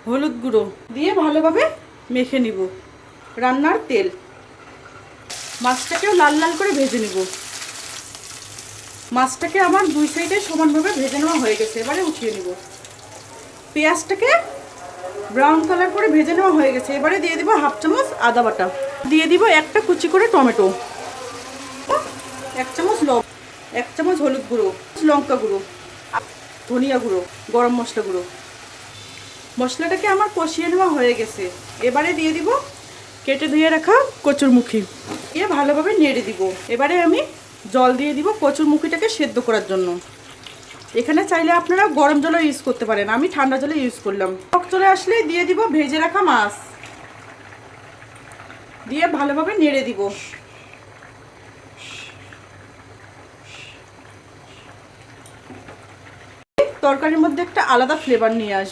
হলুদ গুঁড়ো দিয়ে ভালোভাবে মেখে নিব। রান্নার তেল, মাছটাকেও লাল লাল করে ভেজে নিব। মাছটাকে আমার দুই সাইডে সমানভাবে ভেজে নেওয়া হয়ে গেছে, এবারে উঠিয়ে নিব। পেঁয়াজটাকে ব্রাউন কালার করে ভেজে নেওয়া হয়ে গেছে, এবারে দিয়ে দিব হাফ চামচ আদা বাটা, দিয়ে দিব একটা কুচি করে টমেটো, 1 চামচ লবণ, 1 চামচ হলুদ গুঁড়ো, লঙ্কা গুঁড়ো, ধনিয়া গুঁড়ো, গরম মশলা গুঁড়ো। মশলাটাকে আমার কষিয়ে নেওয়া হয়ে গেছে, এবারে দিয়ে দিব কেটে ধুয়ে রাখা কচুরমুখী, দিয়ে ভালোভাবে নেড়ে দিব। এবারে আমি জল দিয়ে দিব কচুরমুখীটাকে সেদ্ধ করার জন্য। এখানে চাইলে আপনারা গরম জলও ইউজ করতে পারেন, আমি ঠান্ডা জলে ইউজ করলাম। টক চলে আসলে দিয়ে দিব ভেজে রাখা মাছ, দিয়ে ভালোভাবে নেড়ে দিব। তরকারির মধ্যে একটা আলাদা ফ্লেভার নিয়ে আসবে।